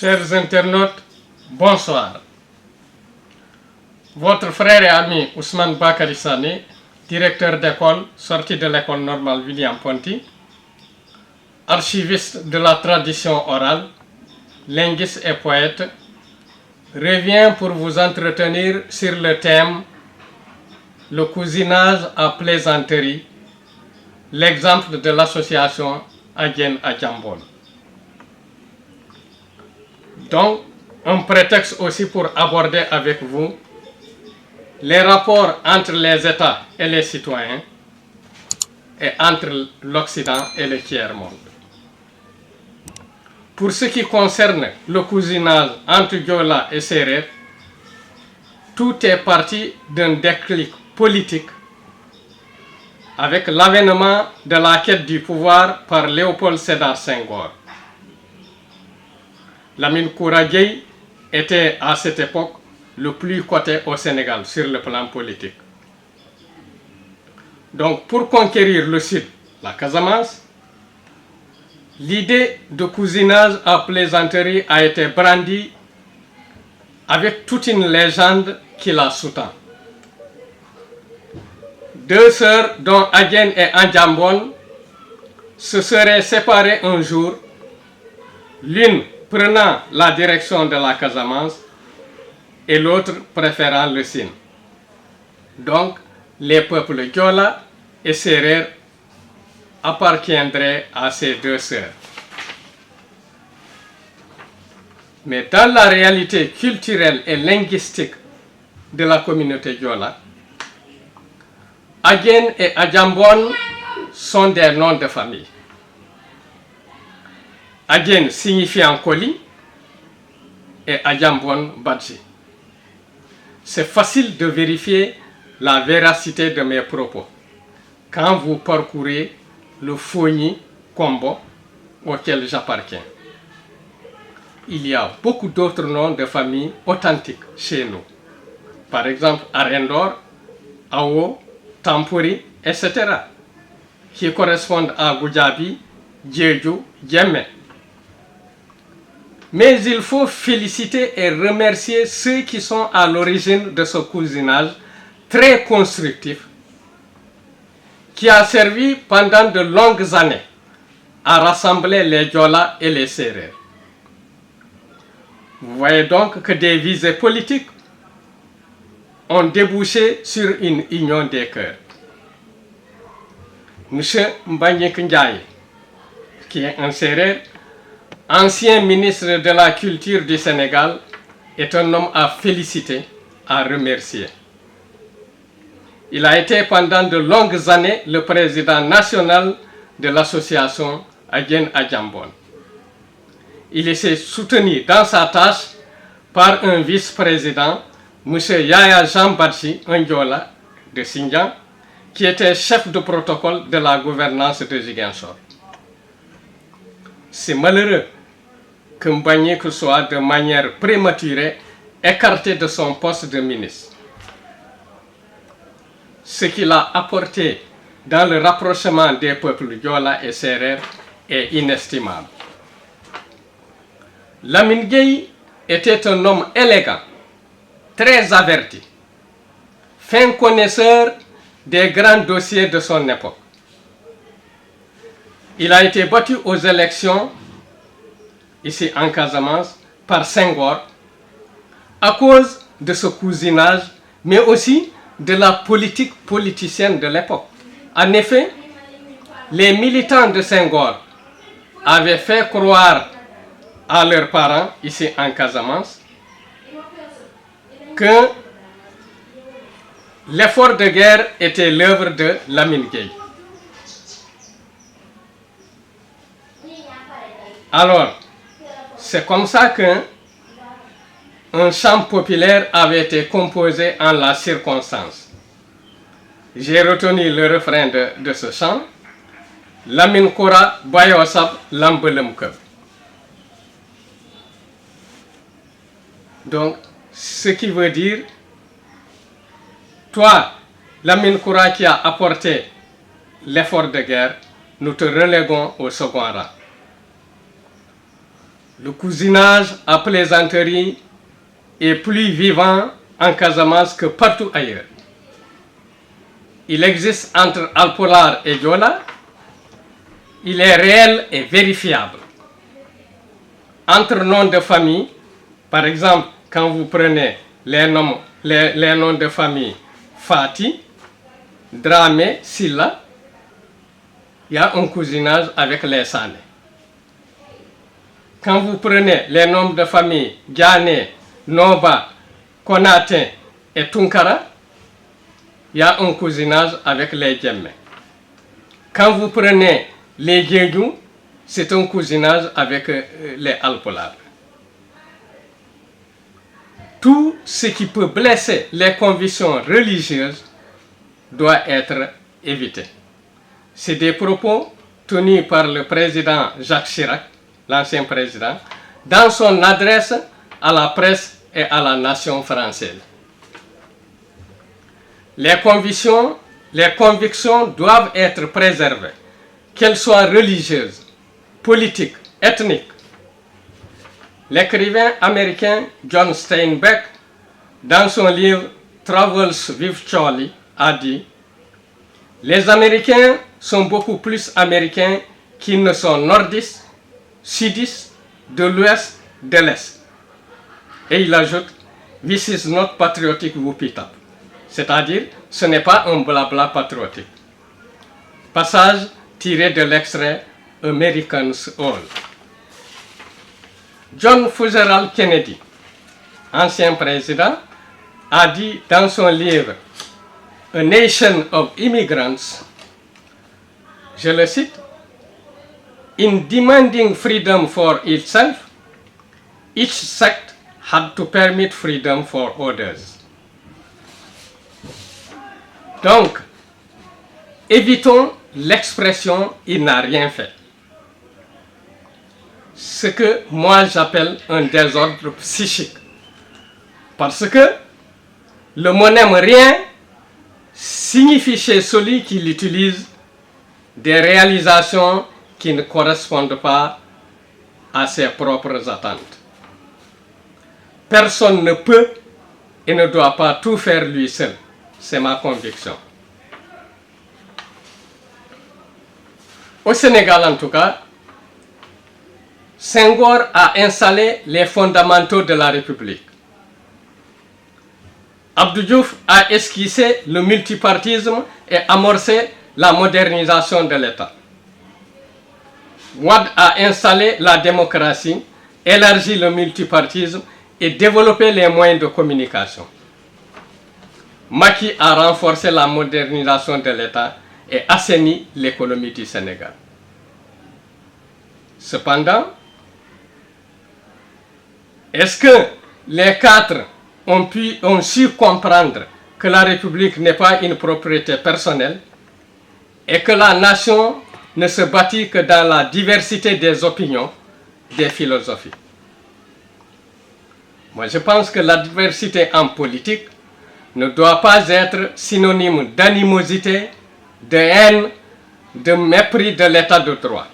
Chers internautes, bonsoir. Votre frère et ami Ousmane Bakary Sané, directeur d'école, sorti de l'école normale William Ponty, archiviste de la tradition orale, linguiste et poète, revient pour vous entretenir sur le thème « Le cousinage à plaisanterie », l'exemple de l'association Adjen Adjambon. Donc, un prétexte aussi pour aborder avec vous les rapports entre les États et les citoyens et entre l'Occident et le tiers-monde. Pour ce qui concerne le cousinage entre Diola et Serer, tout est parti d'un déclic politique avec l'avènement de la quête du pouvoir par Léopold Sédar Senghor. Lamine Koura Gueye était à cette époque le plus coté au Sénégal sur le plan politique. Donc pour conquérir le sud, la Casamance, l'idée de cousinage à plaisanterie a été brandie avec toute une légende qui la sous-tend. Deux sœurs, dont Adjen et Adjambon, se seraient séparées un jour, l'une prenant la direction de la Casamance et l'autre préférant le Sine. Donc, les peuples Diola et Serer appartiendraient à ces deux sœurs. Mais dans la réalité culturelle et linguistique de la communauté Diola, Adjen et Adjambon sont des noms de famille. Adjen signifiant colis et Adjambon Badji. C'est facile de vérifier la véracité de mes propos quand vous parcourez le Fogni Kombo auquel j'appartiens. Il y a beaucoup d'autres noms de famille authentiques chez nous. Par exemple, Arendor, Awo, Tampuri, etc. qui correspondent à Goudiaby, Djedjou, Djemé. Mais il faut féliciter et remercier ceux qui sont à l'origine de ce cousinage très constructif qui a servi pendant de longues années à rassembler les Diola et les Serer. Vous voyez donc que des visées politiques ont débouché sur une union des cœurs. M. Mbagnick Ndiaye, qui est un Serer, ancien ministre de la Culture du Sénégal, est un homme à féliciter, à remercier. Il a été pendant de longues années le président national de l'association Adjen Adjambon. Il s'est soutenu dans sa tâche par un vice-président, M. Yaya Jean Badji, un Diola de Xinjiang, qui était chef de protocole de la gouvernance de Ziguinchor. C'est malheureux que Mbagnick soit de manière prématurée écarté de son poste de ministre. Ce qu'il a apporté dans le rapprochement des peuples Diola et Serer est inestimable. Lamine Gueye était un homme élégant, très averti, fin connaisseur des grands dossiers de son époque. Il a été battu aux élections, ici en Casamance, par Senghor, à cause de ce cousinage, mais aussi de la politique politicienne de l'époque. En effet, les militants de Senghor avaient fait croire à leurs parents, ici en Casamance, que l'effort de guerre était l'œuvre de Lamine Gueye. Alors, c'est comme ça qu'un chant populaire avait été composé en la circonstance. J'ai retenu le refrain de ce chant, Lamine Koura Bayosab Lambelemkeb. Donc, ce qui veut dire, toi, Lamine Koura qui a apporté l'effort de guerre, nous te reléguons au second rang. Le cousinage à plaisanterie est plus vivant en Casamance que partout ailleurs. Il existe entre Alpolar et Diola. Il est réel et vérifiable. Entre noms de famille, par exemple, quand vous prenez les noms de famille Fati, Dramé, Silla, il y a un cousinage avec les Sané. Quand vous prenez les noms de famille Diané, Noba, Konaté et Tunkara, il y a un cousinage avec les Djemmé. Quand vous prenez les Djédiou, c'est un cousinage avec les Alpolars. Tout ce qui peut blesser les convictions religieuses doit être évité. C'est des propos tenus par le président Jacques Chirac, l'ancien président, dans son adresse à la presse et à la nation française. Les convictions doivent être préservées, qu'elles soient religieuses, politiques, ethniques. L'écrivain américain John Steinbeck, dans son livre Travels with Charlie, a dit « Les Américains sont beaucoup plus américains qu'ils ne sont nordistes, sudistes, de l'ouest, de l'est. » Et il ajoute « This is not patriotic whoopee-tap », c'est-à-dire ce n'est pas un blabla patriotique. Passage tiré de l'extrait Americans All. John Fitzgerald Kennedy, ancien président, a dit dans son livre A Nation of Immigrants, je le cite, In demanding freedom for itself, each sect had to permit freedom for others. Donc, évitons l'expression « il n'a rien fait ». Ce que moi j'appelle un désordre psychique. Parce que le mot n'aime rien signifie chez celui qui l'utilise des réalisations qui ne correspondent pas à ses propres attentes. Personne ne peut et ne doit pas tout faire lui seul. C'est ma conviction. Au Sénégal, en tout cas, Senghor a installé les fondamentaux de la République. Abdou Diouf a esquissé le multipartisme et amorcé la modernisation de l'État. Wade a installé la démocratie, élargi le multipartisme et développé les moyens de communication. Macky a renforcé la modernisation de l'État et assaini l'économie du Sénégal. Cependant, est-ce que les quatre ont su comprendre que la République n'est pas une propriété personnelle et que la nation ne se bâtit que dans la diversité des opinions, des philosophies? Moi, je pense que la diversité en politique ne doit pas être synonyme d'animosité, de haine, de mépris de l'état de droit.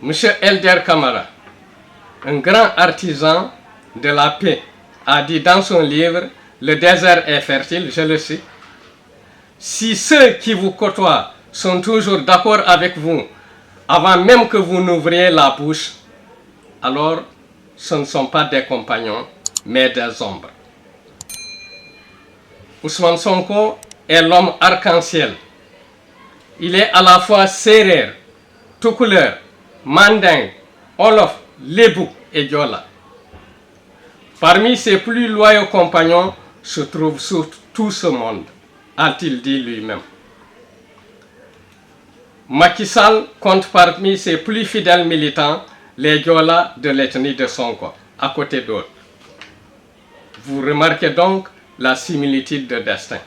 M. Elder Camara, un grand artisan de la paix, a dit dans son livre « Le désert est fertile », je le cite, « Si ceux qui vous côtoient sont toujours d'accord avec vous avant même que vous n'ouvriez la bouche, alors ce ne sont pas des compagnons, mais des ombres. » Ousmane Sonko est l'homme arc-en-ciel. Il est à la fois sérère, toucouleur, mandingue, olof, lébou et diola. Parmi ses plus loyaux compagnons se trouve tout ce monde, a-t-il dit lui-même. Macky Sall compte parmi ses plus fidèles militants les diola de l'ethnie de Sonko, à côté d'autres. Vous remarquez donc la similitude de destin.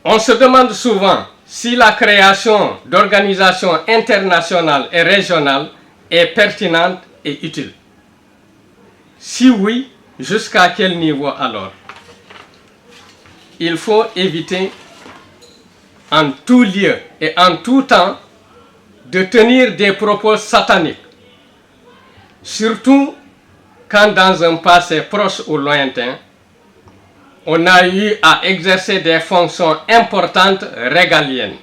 On se demande souvent si la création d'organisations internationales et régionales est pertinente et utile. Si oui, jusqu'à quel niveau alors? Il faut éviter en tout lieu et en tout temps de tenir des propos sataniques, surtout quand dans un passé proche ou lointain, on a eu à exercer des fonctions importantes régaliennes.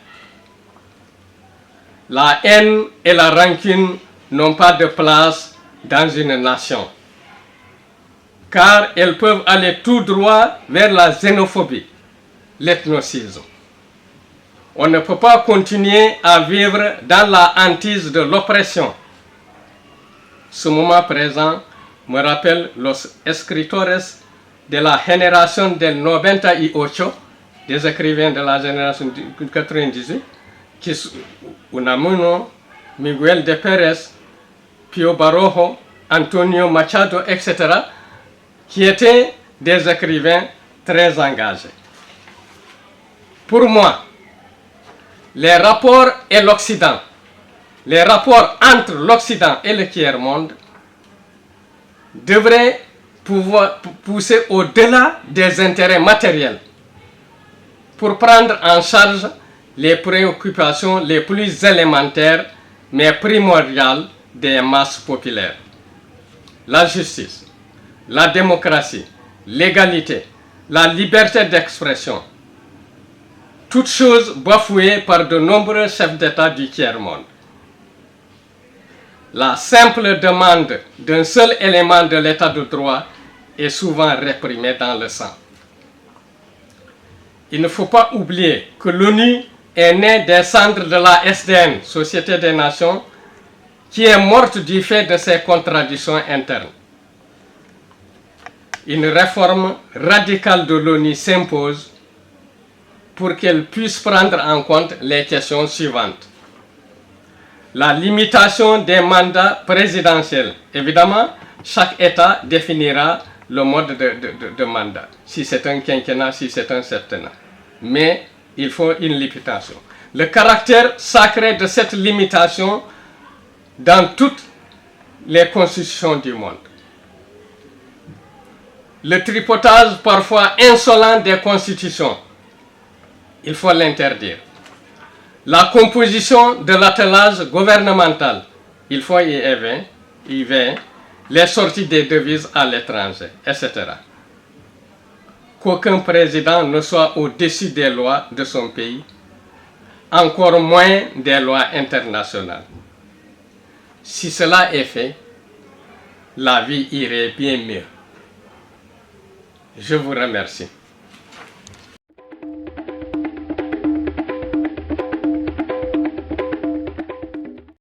La haine et la rancune n'ont pas de place dans une nation, car elles peuvent aller tout droit vers la xénophobie, l'ethnocisme. On ne peut pas continuer à vivre dans la hantise de l'oppression. Ce moment présent me rappelle los escritores de la génération del 98, des écrivains de la génération 98, qui Unamuno, Miguel de Pérez, Pío Barojo, Antonio Machado, etc., qui étaient des écrivains très engagés. Pour moi, les rapports et l'Occident, les rapports entre l'Occident et le tiers-monde devraient pouvoir pousser au-delà des intérêts matériels pour prendre en charge les préoccupations les plus élémentaires mais primordiales des masses populaires. La justice, la démocratie, l'égalité, la liberté d'expression, toutes choses bafouées par de nombreux chefs d'État du tiers-monde. La simple demande d'un seul élément de l'état de droit est souvent réprimée dans le sang. Il ne faut pas oublier que l'ONU est née des cendres de la SDN, Société des Nations, qui est morte du fait de ses contradictions internes. Une réforme radicale de l'ONU s'impose pour qu'elle puisse prendre en compte les questions suivantes. La limitation des mandats présidentiels. Évidemment, chaque État définira le mode de mandat, si c'est un quinquennat, si c'est un septennat. Mais il faut une limitation. Le caractère sacré de cette limitation dans toutes les constitutions du monde. Le tripotage parfois insolent des constitutions, il faut l'interdire. La composition de l'attelage gouvernemental, il faut y éviter les sorties des devises à l'étranger, etc. Qu'aucun président ne soit au-dessus des lois de son pays, encore moins des lois internationales. Si cela est fait, la vie irait bien mieux. Je vous remercie.